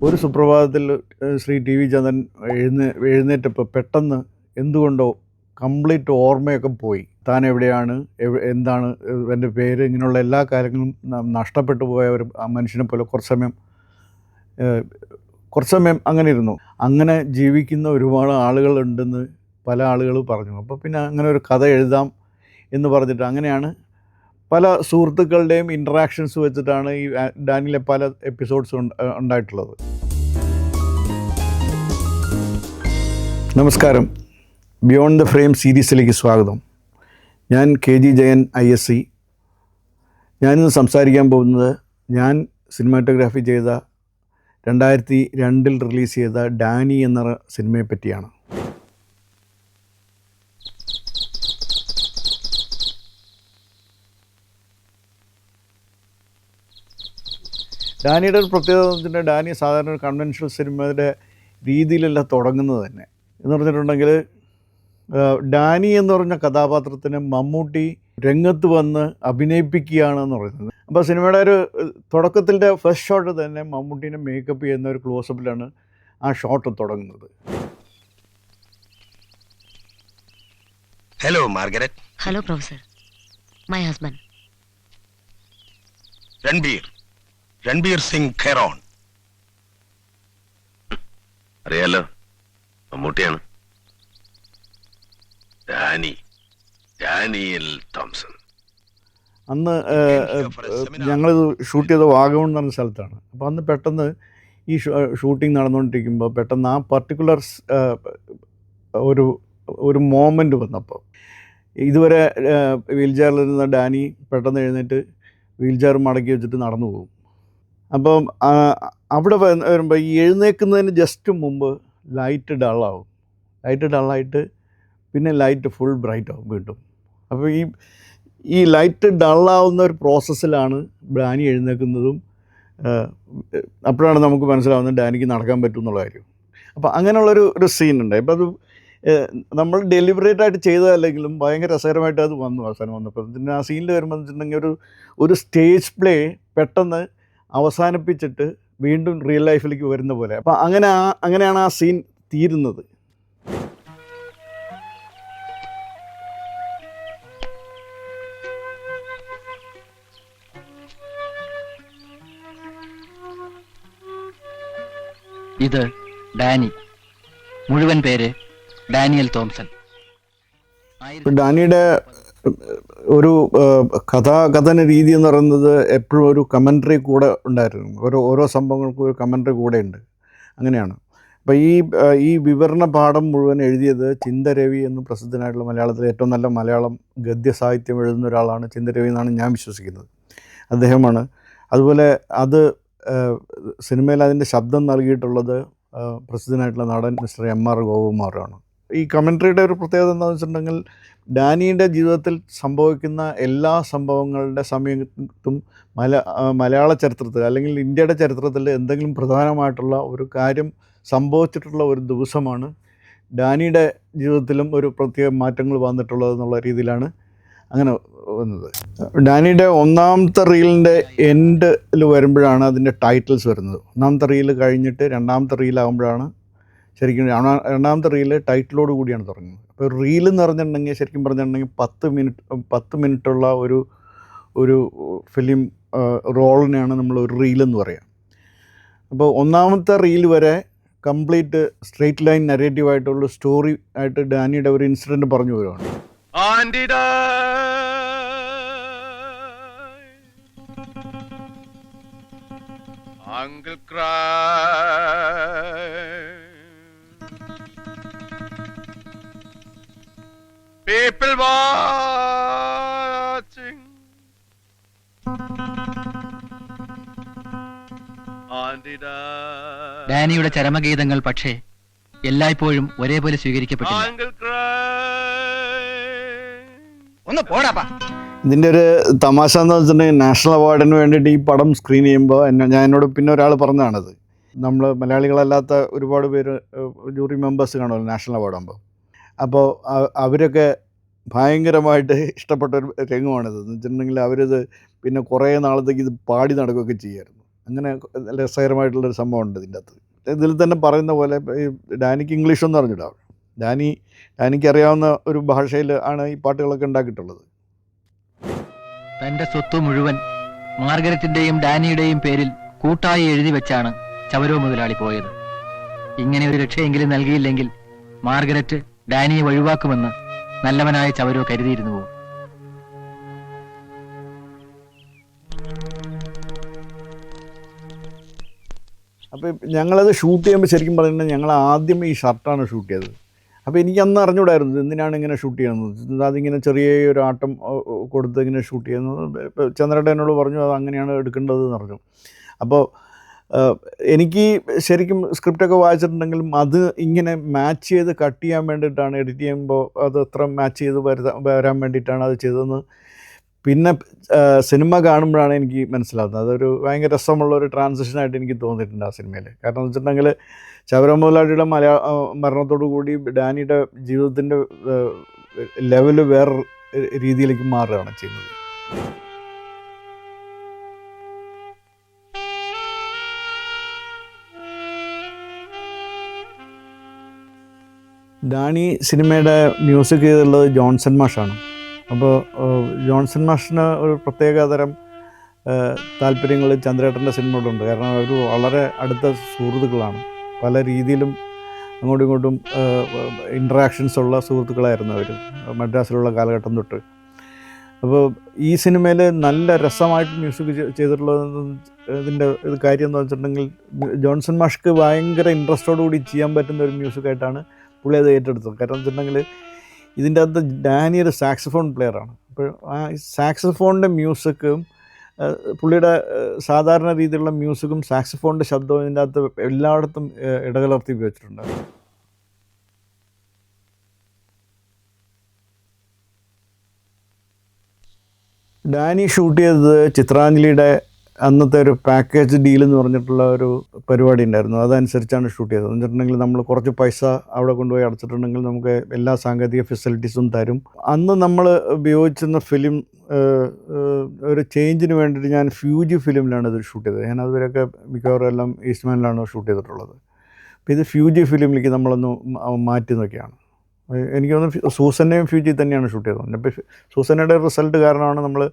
ഒരു സുപ്രഭാതത്തിൽ Shri T V ചന്ദ്രൻ എഴുന്നേറ്റപ്പോൾ പെട്ടെന്ന് എന്തുകൊണ്ടോ കംപ്ലീറ്റ് ഓർമ്മയൊക്കെ പോയി. താൻ എവിടെയാണ്, എന്താണ് എൻ്റെ പേര്, ഇങ്ങനെയുള്ള എല്ലാ കാര്യങ്ങളും നഷ്ടപ്പെട്ടു പോയ ഒരു മനുഷ്യനെ പോലെ കുറച്ച് സമയം അങ്ങനെ ഇരുന്നു. അങ്ങനെ ജീവിക്കുന്ന ഒരുപാട് ആളുകളുണ്ടെന്ന് പല ആളുകൾ പറഞ്ഞു. അപ്പോൾ പിന്നെ അങ്ങനെ ഒരു കഥ എഴുതാം എന്ന് പറഞ്ഞിട്ട് അങ്ങനെയാണ് പല സുഹൃത്തുക്കളുടെയും ഇൻട്രാക്ഷൻസ് വെച്ചിട്ടാണ് ഈ ഡാനിയിലെ പല എപ്പിസോഡ്സ് ഉണ്ടായിട്ടുള്ളത്. നമസ്കാരം, ബിയോണ്ട് ദ ഫ്രെയിം സീരീസിലേക്ക് സ്വാഗതം. ഞാൻ KG ജയൻ ISC. ഞാനിന്ന് സംസാരിക്കാൻ പോകുന്നത് ഞാൻ സിനിമാറ്റോഗ്രാഫി ചെയ്ത 2002 റിലീസ് ചെയ്ത ഡാനി എന്ന സിനിമയെ പറ്റിയാണ്. ഡാനിയുടെ ഒരു പ്രത്യേകത എന്ന് വെച്ചിട്ടുണ്ടെങ്കിൽ ഡാനി സാധാരണ ഒരു കൺവെൻഷണൽ സിനിമയുടെ രീതിയിലല്ല തുടങ്ങുന്നത് തന്നെ. എന്ന് പറഞ്ഞിട്ടുണ്ടെങ്കിൽ ഡാനി എന്ന് പറഞ്ഞ കഥാപാത്രത്തിന് മമ്മൂട്ടി രംഗത്ത് വന്ന് അഭിനയിപ്പിക്കുകയാണെന്ന് പറയുന്നത്. അപ്പോൾ സിനിമയുടെ ഒരു തുടക്കത്തിൻ്റെ ഫസ്റ്റ് ഷോട്ട് തന്നെ മമ്മൂട്ടീനെ മേക്കപ്പ് ചെയ്യുന്ന ഒരു ക്ലോസപ്പിലാണ് ആ ഷോട്ട് തുടങ്ങുന്നത്. Hello Margaret. Hello professor, my husband Ranbir Singh Kheron. അറിയാലോ, മമ്മൂട്ടിയാണ്. Daniel Thomson. അന്ന് ഞങ്ങളിത് ഷൂട്ട് ചെയ്ത വാഗമൺ എന്ന് പറഞ്ഞ സ്ഥലത്താണ്. അപ്പോൾ അന്ന് പെട്ടെന്ന് ഈ ഷൂട്ടിംഗ് നടന്നുകൊണ്ടിരിക്കുമ്പോൾ പെട്ടെന്ന് ആ പർട്ടിക്കുലർ ഒരു മോമെൻ്റ് വന്നപ്പോൾ ഇതുവരെ വീൽ ചെയറിലിരുന്ന ഡാനി പെട്ടെന്ന് എഴുന്നേറ്റ് വീൽ ചെയർ മടക്കി വെച്ചിട്ട് നടന്നു പോകും. അപ്പം അവിടെ വരുമ്പോൾ ഈ എഴുന്നേൽക്കുന്നതിന് ജസ്റ്റ് മുമ്പ് ലൈറ്റ് ഡള്ളായിട്ട് പിന്നെ ലൈറ്റ് ഫുൾ ബ്രൈറ്റ് ആവും വീണ്ടും. അപ്പോൾ ഈ ലൈറ്റ് ഡള്ളാവുന്ന ഒരു പ്രോസസ്സിലാണ് ഡാനി എഴുന്നേൽക്കുന്നതും. അപ്പോഴാണ് നമുക്ക് മനസ്സിലാവുന്നത് ഡാനിക്ക് നടക്കാൻ പറ്റും എന്നുള്ള കാര്യം. അപ്പോൾ അങ്ങനെയുള്ളൊരു സീനുണ്ട്. അപ്പോൾ അത് നമ്മൾ ഡെലിബറേറ്റായിട്ട് ചെയ്തതല്ലെങ്കിലും ഭയങ്കര രസകരമായിട്ട് അത് വന്നു അവസാനം വന്നപ്പോൾ. പിന്നെ ആ സീനിൽ വരുമ്പോൾ വെച്ചിട്ടുണ്ടെങ്കിൽ ഒരു സ്റ്റേജ് പ്ലേ പെട്ടെന്ന് അവസാനിപ്പിച്ചിട്ട് വീണ്ടും റിയൽ ലൈഫിലേക്ക് വരുന്ന പോലെ. അപ്പോൾ അങ്ങനെയാണ് ആ സീൻ തീരുന്നത്. ഇത് ഡാനി, മുഴുവൻ പേര് ഡാനിയൽ തോംസൺ. ഡാനിയുടെ ഒരു കഥന രീതി എന്ന് പറയുന്നത് എപ്പോഴും ഒരു കമൻട്രി കൂടെ ഉണ്ടായിരുന്നു. ഓരോ സംഭവങ്ങൾക്കും ഒരു കമൻട്രി കൂടെ ഉണ്ട്. അങ്ങനെയാണ്. അപ്പോൾ ഈ വിവരണ പാഠം മുഴുവൻ എഴുതിയത് ചിന്തരവി എന്ന് പ്രസിദ്ധനായിട്ടുള്ള മലയാളത്തിലെ ഏറ്റവും നല്ല മലയാളം ഗദ്യ സാഹിത്യം എഴുതുന്ന ഒരാളാണ് ചിന്തരവി എന്നാണ് ഞാൻ വിശ്വസിക്കുന്നത്. അദ്ദേഹമാണ്. അതുപോലെ അത് സിനിമയിൽ അതിൻ്റെ ശബ്ദം നൽകിയിട്ടുള്ളത് പ്രസിദ്ധനായിട്ടുള്ള നടൻ മിസ്റ്റർ MR ഗോപകുമാറാണ്. ഈ കമൻട്രിയുടെ ഒരു പ്രത്യേകത എന്താണെന്ന് വെച്ചിട്ടുണ്ടെങ്കിൽ ഡാനിയുടെ ജീവിതത്തിൽ സംഭവിക്കുന്ന എല്ലാ സംഭവങ്ങളുടെ സമയത്തും മലയാള ചരിത്രത്തിൽ അല്ലെങ്കിൽ ഇന്ത്യയുടെ ചരിത്രത്തിൽ എന്തെങ്കിലും പ്രധാനമായിട്ടുള്ള ഒരു കാര്യം സംഭവിച്ചിട്ടുള്ള ഒരു ദിവസമാണ് ഡാനിയുടെ ജീവിതത്തിലും ഒരു പ്രത്യേക മാറ്റങ്ങൾ വന്നിട്ടുള്ളത് എന്നുള്ള രീതിയിലാണ് അങ്ങനെ വന്നത്. ഡാനിയുടെ ഒന്നാമത്തെ റീലിൻ്റെ എൻഡിൽ വരുമ്പോഴാണ് അതിൻ്റെ ടൈറ്റിൽസ് വരുന്നത്. ഒന്നാമത്തെ റീല് കഴിഞ്ഞിട്ട് രണ്ടാമത്തെ റീലാകുമ്പോഴാണ് ശരിക്കും രണ്ടാമത്തെ റീല് ടൈറ്റിലോട് കൂടിയാണ് തുടങ്ങുന്നത്. അപ്പോൾ റീലെന്ന് പറഞ്ഞിട്ടുണ്ടെങ്കിൽ ശരിക്കും പറഞ്ഞിട്ടുണ്ടെങ്കിൽ 10 മിനിറ്റുള്ള ഒരു ഫിലിം റോളിനെയാണ് നമ്മൾ ഒരു റീലെന്ന് പറയുക. അപ്പോൾ ഒന്നാമത്തെ റീൽ വരെ കംപ്ലീറ്റ് സ്ട്രെയിറ്റ് ലൈൻ നരേറ്റീവായിട്ടുള്ള സ്റ്റോറി ആയിട്ട് ഡാനിയുടെ ഒരു ഇൻസിഡൻറ്റ് പറഞ്ഞു വരുവാണ്. Uncle cry, people watching, Auntie died. ഡാനിയുടെ ചരമഗീതങ്ങൾ പക്ഷേ എല്ലായ്പ്പോഴും ഒരേപോലെ സ്വീകരിക്കപ്പെട്ടില്ല. Uncle cry. ഒന്ന് പോടാപ്പാ. ഇതിൻ്റെ ഒരു തമാശ എന്ന് വെച്ചിട്ടുണ്ടെങ്കിൽ നാഷണൽ അവാർഡിന് വേണ്ടിയിട്ട് ഈ പടം സ്ക്രീൻ ചെയ്യുമ്പോൾ എന്നോട് പിന്നെ ഒരാൾ പറഞ്ഞതാണത്. നമ്മൾ മലയാളികളല്ലാത്ത ഒരുപാട് പേര് ജൂറി മെമ്പേഴ്സ് കാണുമല്ലോ നാഷണൽ അവാർഡാകുമ്പോൾ. അപ്പോൾ അവരൊക്കെ ഭയങ്കരമായിട്ട് ഇഷ്ടപ്പെട്ട ഒരു രംഗമാണിത്. എന്ന് വെച്ചിട്ടുണ്ടെങ്കിൽ അവരിത് പിന്നെ കുറേ നാളത്തേക്ക് ഇത് പാടി നടക്കുകയൊക്കെ ചെയ്യുമായിരുന്നു. അങ്ങനെ രസകരമായിട്ടുള്ളൊരു സംഭവമുണ്ട് ഇതിൻ്റെ അകത്ത്. ഇതിൽ തന്നെ പറയുന്ന പോലെ ഈ ഡാനിക്ക് ഇംഗ്ലീഷൊന്നും അറിഞ്ഞിടാം. ഡാനിക്ക് അറിയാവുന്ന ഒരു ഭാഷയിൽ ആണ് ഈ പാട്ടുകളൊക്കെ ഉണ്ടാക്കിയിട്ടുള്ളത്. തന്റെ സ്വത്ത് മുഴുവൻ മാർഗരറ്റിന്റെയും ഡാനിയുടെയും പേരിൽ കൂട്ടായി എഴുതി വെച്ചാണ് ചവരോ മുതലാളി പോയത്. ഇങ്ങനെ ഒരു രക്ഷയെങ്കിലും നൽകിയില്ലെങ്കിൽ മാർഗരറ്റ് ഡാനിയെ ഒഴിവാക്കുമെന്ന് നല്ലവനായ ചവരോ കരുതിയിരുന്നു പോകും. അപ്പോൾ ഞങ്ങളത് ഷൂട്ട് ചെയ്യുമ്പോൾ ശരിക്കും പറയുന്നത് ഞങ്ങൾ ആദ്യം ഈ ഷർട്ടാണ് ഷൂട്ട് ചെയ്തത്. അപ്പോൾ എനിക്ക് അന്ന് അറിഞ്ഞൂടായിരുന്നു എന്തിനാണ് ഇങ്ങനെ ഷൂട്ട് ചെയ്യുന്നത്. അതിങ്ങനെ ചെറിയൊരു ആട്ടം കൊടുത്ത് ഇങ്ങനെ ഷൂട്ട് ചെയ്യുന്നത്. ഇപ്പോൾ ചന്ദ്രേട്ടൻ എന്നോട് പറഞ്ഞു അത് അങ്ങനെയാണ് എടുക്കേണ്ടതെന്ന് പറഞ്ഞു. അപ്പോൾ എനിക്ക് ശരിക്കും സ്ക്രിപ്റ്റൊക്കെ വായിച്ചിട്ടുണ്ടെങ്കിലും അത് ഇങ്ങനെ മാച്ച് ചെയ്ത് കട്ട് ചെയ്യാൻ വേണ്ടിയിട്ടാണ്, എഡിറ്റ് ചെയ്യുമ്പോൾ അത് അത്ര മാച്ച് ചെയ്ത് വരാൻ വേണ്ടിയിട്ടാണ് അത് ചെയ്തതെന്ന് പിന്നെ സിനിമ കാണുമ്പോഴാണ് എനിക്ക് മനസ്സിലാകുന്നത്. അതൊരു ഭയങ്കര രസമുള്ളൊരു ട്രാൻസിഷനായിട്ട് എനിക്ക് തോന്നിയിട്ടുണ്ട് ആ സിനിമയിൽ. കാരണം എന്ന് വെച്ചിട്ടുണ്ടെങ്കിൽ ചവര മുതലാളിയുടെ മരണത്തോടു കൂടി ഡാനിയുടെ ജീവിതത്തിൻ്റെ ലെവല് വേറെ രീതിയിലേക്ക് മാറുകയാണ് ചെയ്യുന്നത്. ഡാനി സിനിമയുടെ മ്യൂസിക് ചെയ്തിട്ടുള്ളത് ജോൺസൺ മാഷാണ്. അപ്പോൾ ജോൺസൺ മാഷിന് ഒരു പ്രത്യേക തരം താല്പര്യങ്ങൾ ചന്ദ്രേട്ടൻ്റെ സിനിമയോടുണ്ട്. കാരണം അവർ വളരെ അടുത്ത സുഹൃത്തുക്കളാണ്. പല രീതിയിലും അങ്ങോട്ടും ഇങ്ങോട്ടും ഇൻട്രാക്ഷൻസ് ഉള്ള സുഹൃത്തുക്കളായിരുന്നു അവർ മദ്രാസിലുള്ള കാലഘട്ടം തൊട്ട്. അപ്പോൾ ഈ സിനിമയിൽ നല്ല രസമായിട്ട് മ്യൂസിക് ചെയ്തിട്ടുള്ളതിൻ്റെ ഒരു കാര്യം എന്ന് വെച്ചിട്ടുണ്ടെങ്കിൽ ജോൺസൺ മാഷ്ക്ക് ഭയങ്കര ഇൻട്രസ്റ്റോടു കൂടി ചെയ്യാൻ പറ്റുന്ന ഒരു മ്യൂസിക്കായിട്ടാണ് പുള്ളി അത് ഏറ്റെടുത്തത്. കാരണം വെച്ചിട്ടുണ്ടെങ്കിൽ ഇതിൻ്റെ അകത്ത് ഡാനി ഒരു സാക്സഫോൺ പ്ലെയറാണ്. അപ്പോൾ ആ സാക്സഫോണിൻ്റെ മ്യൂസിക്കും പുള്ളിയുടെ സാധാരണ രീതിയിലുള്ള മ്യൂസിക്കും സാക്സഫോണിൻ്റെ ശബ്ദവും ഇതിൻ്റെ അകത്ത് എല്ലായിടത്തും ഇടകലർത്തി ഉപയോഗിച്ചിട്ടുണ്ട്. ഡാനി ഷൂട്ട് ചെയ്തത് ചിത്രാഞ്ജലിയുടെ അന്നത്തെ ഒരു പാക്കേജ് ഡീൽ എന്ന് പറഞ്ഞിട്ടുള്ള ഒരു പരിപാടി ഉണ്ടായിരുന്നു. അതനുസരിച്ചാണ് ഷൂട്ട് ചെയ്തത്. എന്ന് വെച്ചിട്ടുണ്ടെങ്കിൽ നമ്മൾ കുറച്ച് പൈസ അവിടെ കൊണ്ടുപോയി അടച്ചിട്ടുണ്ടെങ്കിൽ നമുക്ക് എല്ലാ സാങ്കേതിക ഫെസിലിറ്റീസും തരും. അന്ന് നമ്മൾ ഉപയോഗിച്ചിരുന്ന ഫിലിം ഒരു ചേഞ്ചിന് വേണ്ടിയിട്ട് ഞാൻ ഫ്യൂജി ഫിലിമിലാണ് ഇത് ഷൂട്ട് ചെയ്തത്. ഞാൻ അതുവരെയൊക്കെ മിക്കവാറും എല്ലാം ഈസ്റ്റ്മാനിലാണ് ഷൂട്ട് ചെയ്തിട്ടുള്ളത്. അപ്പോൾ ഇത് ഫ്യൂജി ഫിലിമിലേക്ക് നമ്മളൊന്ന് മാറ്റി നോക്കിയാണ്. എനിക്ക് തോന്നുന്നു സൂസന്നയും ഫ്യൂജി തന്നെയാണ് ഷൂട്ട് ചെയ്തത്. അപ്പോൾ സൂസന്നയുടെ റിസൾട്ട് കാരണമാണ് നമ്മൾ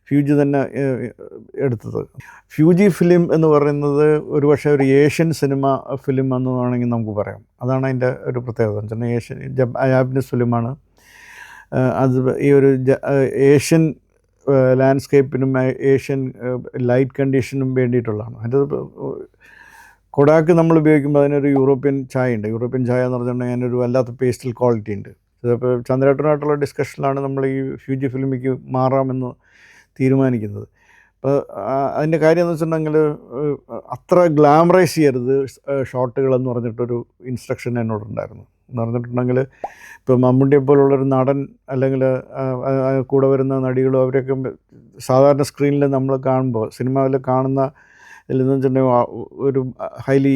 ഫ്യൂജി തന്നെ എടുത്തത്. ഫ്യൂജി ഫിലിം എന്ന് പറയുന്നത് ഒരുപക്ഷെ ഒരു ഏഷ്യൻ സിനിമ ഫിലിം എന്ന് വേണമെങ്കിൽ നമുക്ക് പറയാം. അതാണ് അതിൻ്റെ ഒരു പ്രത്യേകത. എന്ന് വെച്ചാൽ ഏഷ്യൻ ജാപ്പനീസ് ഫിലിമാണ്. അത് ഈ ഒരു ഏഷ്യൻ ലാൻഡ്സ്കേപ്പിനും ഏഷ്യൻ ലൈറ്റ് കണ്ടീഷനും വേണ്ടിയിട്ടുള്ളതാണ്. അതിൻ്റെ കൊടാക്ക് നമ്മൾ ഉപയോഗിക്കുമ്പോൾ അതിനൊരു യൂറോപ്യൻ ചായ ഉണ്ട്. യൂറോപ്യൻ ചായ എന്ന് പറഞ്ഞിട്ടുണ്ടെങ്കിൽ അതിനൊരു വല്ലാത്ത പേസ്റ്റൽ ക്വാളിറ്റി ഉണ്ട്. ഇതിപ്പോൾ ചന്ദ്രേട്ടനായിട്ടുള്ള ഡിസ്കഷനിലാണ് നമ്മൾ ഈ ഫ്യൂജി ഫിലിമിലേക്ക് മാറാമെന്ന് തീരുമാനിക്കുന്നത്. അപ്പോൾ അതിൻ്റെ കാര്യം എന്ന് വെച്ചിട്ടുണ്ടെങ്കിൽ അത്ര ഗ്ലാമറൈസ് ചെയ്യരുത് ഷോട്ടുകളെന്ന് പറഞ്ഞിട്ടൊരു ഇൻസ്ട്രക്ഷൻ എന്നോടുണ്ടായിരുന്നു. എന്ന് പറഞ്ഞിട്ടുണ്ടെങ്കിൽ ഇപ്പോൾ മമ്മൂട്ടിയെ പോലുള്ളൊരു നടൻ അല്ലെങ്കിൽ കൂടെ വരുന്ന നടികളും അവരൊക്കെ സാധാരണ സ്ക്രീനിൽ നമ്മൾ കാണുമ്പോൾ സിനിമയിൽ കാണുന്ന ഇതിലെന്ന് വെച്ചിട്ടുണ്ടെങ്കിൽ ഒരു ഹൈലി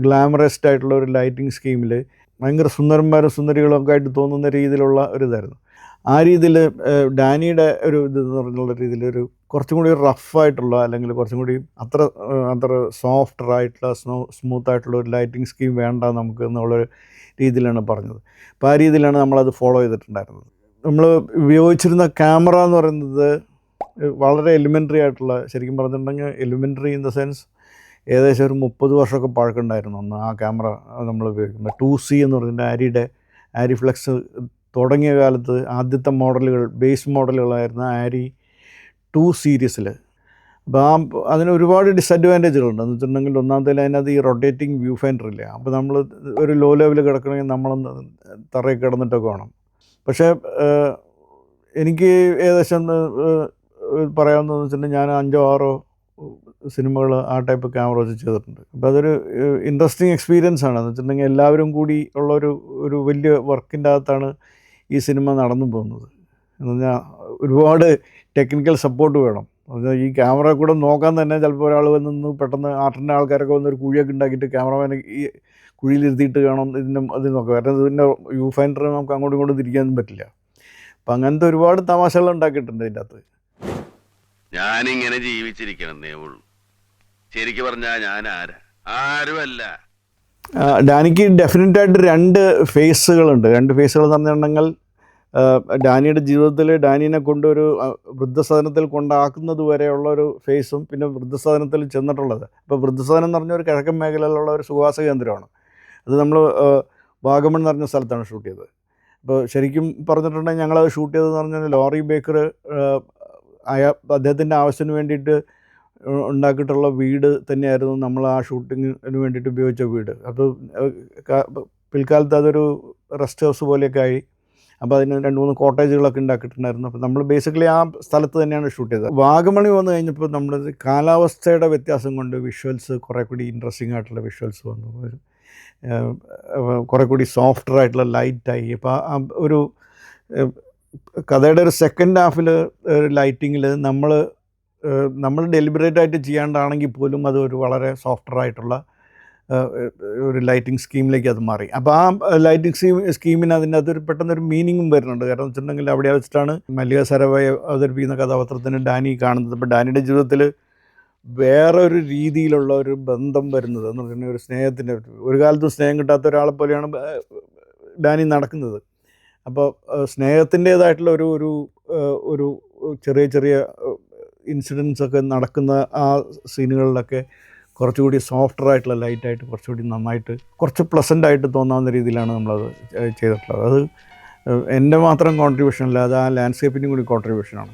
ഗ്ലാമറസ്ഡ് ആയിട്ടുള്ള ഒരു ലൈറ്റിംഗ് സ്കീമിൽ ഭയങ്കര സുന്ദരന്മാരും സുന്ദരികളൊക്കെ ആയിട്ട് തോന്നുന്ന രീതിയിലുള്ള ഒരു ഇതായിരുന്നു. ആ രീതിയിൽ ഡാനിയുടെ ഒരു ഇതെന്ന് പറഞ്ഞുള്ള രീതിയിൽ ഒരു കുറച്ചും കൂടി റഫായിട്ടുള്ള അല്ലെങ്കിൽ കുറച്ചും കൂടി അത്ര സോഫ്റ്ററായിട്ടുള്ള സ്മൂത്തായിട്ടുള്ള ഒരു ലൈറ്റിംഗ് സ്കീം വേണ്ട നമുക്ക് എന്നുള്ളൊരു രീതിയിലാണ് പറഞ്ഞത്. അപ്പോൾ ആ രീതിയിലാണ് നമ്മളത് ഫോളോ ചെയ്തിട്ടുണ്ടായിരുന്നത്. നമ്മൾ ഉപയോഗിച്ചിരുന്ന ക്യാമറ എന്ന് പറയുന്നത് വളരെ എലിമെൻ്ററി ആയിട്ടുള്ള, ശരിക്കും പറഞ്ഞിട്ടുണ്ടെങ്കിൽ എലിമെൻ്ററി ഇൻ ദ സെൻസ് ഏകദേശം ഒരു 30 വർഷമൊക്കെ പഴക്കമുണ്ടായിരുന്നു അന്ന് ആ ക്യാമറ നമ്മൾ ഉപയോഗിക്കുമ്പോൾ. 2C എന്ന് പറഞ്ഞിട്ട് ആരി ഫ്ലെക്സ് തുടങ്ങിയ കാലത്ത് ആദ്യത്തെ മോഡലുകൾ ബേസ് മോഡലുകളായിരുന്ന ആരി 2 സീരീസിൽ. അപ്പോൾ അതിന് ഒരുപാട് ഡിസഡ്വാൻറ്റേജുകളുണ്ട്. എന്ന് വെച്ചിട്ടുണ്ടെങ്കിൽ ഒന്നാമത്തേൽ അതിനകത്ത് ഈ റൊട്ടേറ്റിംഗ് വ്യൂ ഫൈൻഡർ ഇല്ല. അപ്പോൾ നമ്മൾ ഒരു ലോ ലെവൽ കിടക്കണമെങ്കിൽ നമ്മളൊന്ന് തറയിൽ കിടന്നിട്ടൊക്കെ വേണം. പക്ഷേ എനിക്ക് ഏകദേശം പറയാവുന്നതെന്ന് വെച്ചിട്ടുണ്ടെങ്കിൽ ഞാൻ 5-6 സിനിമകൾ ആ ടൈപ്പ് ക്യാമറ വെച്ച് ചെയ്തിട്ടുണ്ട്. അപ്പോൾ അതൊരു ഇൻട്രസ്റ്റിംഗ് എക്സ്പീരിയൻസ് ആണ്. എന്ന് വെച്ചിട്ടുണ്ടെങ്കിൽ എല്ലാവരും കൂടി ഉള്ളൊരു വലിയ വർക്കിൻ്റെ അകത്താണ് ഈ സിനിമ നടന്നു പോകുന്നത്. എന്ന് പറഞ്ഞാൽ ഒരുപാട് ടെക്നിക്കൽ സപ്പോർട്ട് വേണം. ഈ ക്യാമറ കൂടെ നോക്കാൻ തന്നെ ചിലപ്പോൾ ഒരാൾ വന്ന് പെട്ടെന്ന് ആർട്ടിൻ്റെ ആൾക്കാരൊക്കെ വന്നൊരു കുഴിയൊക്കെ ഉണ്ടാക്കിയിട്ട് ക്യാമറമാനെ ഈ കുഴിയിലിരുത്തിയിട്ട് വേണം അത് നോക്കാം. കാരണം ഇതിൻ്റെ വ്യൂ ഫൈൻഡർ നമുക്ക് അങ്ങോട്ടും ഇങ്ങോട്ടും തിരിക്കാനൊന്നും പറ്റില്ല. അപ്പം അങ്ങനത്തെ ഒരുപാട് തമാശകൾ ഉണ്ടാക്കിയിട്ടുണ്ട് ഇതിൻ്റെ അകത്ത്. ഞാനിങ്ങനെ ജീവിച്ചിരിക്കണമെന്നേ ഉള്ളൂ. ശരിക്ക് പറഞ്ഞാ ഞാൻ ആരുമല്ല. ഡാനിക്ക് ഡെഫിനറ്റായിട്ട് രണ്ട് ഫേസുകളുണ്ട്. രണ്ട് ഫേസുകൾ എന്ന് പറഞ്ഞിട്ടുണ്ടെങ്കിൽ ഡാനിയുടെ ജീവിതത്തിൽ ഡാനിനെ കൊണ്ടൊരു വൃദ്ധസദനത്തിൽ കൊണ്ടാക്കുന്നത് വരെയുള്ള ഒരു ഫേസും പിന്നെ വൃദ്ധസദനത്തിൽ ചെന്നിട്ടുള്ളത്. ഇപ്പോൾ വൃദ്ധസദനം എന്ന് പറഞ്ഞ ഒരു കിഴക്കൻ മേഖലയിലുള്ള ഒരു സുഖവാസ കേന്ദ്രമാണ്. അത് നമ്മൾ വാഗമൺ എന്ന് പറഞ്ഞ സ്ഥലത്താണ് ഷൂട്ട് ചെയ്തത്. അപ്പോൾ ശരിക്കും പറഞ്ഞിട്ടുണ്ടെങ്കിൽ ഞങ്ങളത് ഷൂട്ട് ചെയ്തതെന്ന് പറഞ്ഞാൽ ലോറി ബേക്കർ അദ്ദേഹത്തിൻ്റെ ആവശ്യത്തിന് വേണ്ടിയിട്ട് ഉണ്ടാക്കിയിട്ടുള്ള വീട് തന്നെയായിരുന്നു നമ്മൾ ആ ഷൂട്ടിങ്ങിന് വേണ്ടിയിട്ട് ഉപയോഗിച്ച വീട്. അപ്പോൾ പിൽക്കാലത്ത് അതൊരു റെസ്റ്റ് ഹൗസ് പോലെയൊക്കെ ആയി. അപ്പോൾ അതിന് 2-3 കോട്ടേജുകളൊക്കെ ഉണ്ടാക്കിയിട്ടുണ്ടായിരുന്നു. അപ്പോൾ നമ്മൾ ബേസിക്കലി ആ സ്ഥലത്ത് തന്നെയാണ് ഷൂട്ട് ചെയ്തത്. വാഗമണി വന്നു കഴിഞ്ഞപ്പോൾ നമ്മുടെ കാലാവസ്ഥയുടെ വ്യത്യാസം കൊണ്ട് വിഷ്വൽസ് കുറേ കൂടി ഇൻട്രസ്റ്റിംഗ് ആയിട്ടുള്ള വിഷ്വൽസ് വന്നു. കുറേ കൂടി സോഫ്റ്റർ ആയിട്ടുള്ള ലൈറ്റായി. അപ്പോൾ ആ ഒരു കഥയുടെ ഒരു സെക്കൻഡ് ഹാഫിൽ ലൈറ്റിങ്ങിൽ നമ്മൾ ഡെലിബറേറ്റ് ആയിട്ട് ചെയ്യാണ്ടാണെങ്കിൽ പോലും അത് ഒരു വളരെ സോഫ്റ്ററായിട്ടുള്ള ഒരു ലൈറ്റിംഗ് സ്കീമിലേക്ക് അത് മാറി. അപ്പോൾ ആ ലൈറ്റിംഗ് സ്കീമിന് അതിൻ്റെ അതൊരു പെട്ടെന്നൊരു മീനിങ്ങും വരുന്നുണ്ട്. കാരണം വെച്ചിട്ടുണ്ടെങ്കിൽ അവിടെ വെച്ചിട്ടാണ് മല്ലിക സരാഭായ് അവതരിപ്പിക്കുന്ന കഥാപാത്രത്തിന് ഡാനി കാണുന്നത്. അപ്പോൾ ഡാനിയുടെ ജീവിതത്തിൽ വേറൊരു രീതിയിലുള്ള ഒരു ബന്ധം വരുന്നത് എന്ന് പറഞ്ഞാൽ ഒരു സ്നേഹത്തിൻ്റെ ഒരു കാലത്തും സ്നേഹം കിട്ടാത്ത ഒരാളെ പോലെയാണ് ഡാനി നടക്കുന്നത്. അപ്പോൾ സ്നേഹത്തിൻ്റേതായിട്ടുള്ള ഒരു ചെറിയ ചെറിയ ഇൻസിഡൻസ് ഒക്കെ നടക്കുന്ന ആ സീനുകളിലൊക്കെ കുറച്ചുകൂടി സോഫ്റ്ററായിട്ടുള്ള ലൈറ്റായിട്ട് കുറച്ചുകൂടി നന്നായിട്ട് കുറച്ച് പ്ലസൻ്റായിട്ട് തോന്നാവുന്ന രീതിയിലാണ് നമ്മളത് ചെയ്തിട്ടുള്ളത്. അത് എൻ്റെ മാത്രം കോൺട്രിബ്യൂഷൻ അല്ല, അത് ആ ലാൻഡ്സ്കേപ്പിൻ്റെയും കൂടി കോൺട്രിബ്യൂഷനാണ്.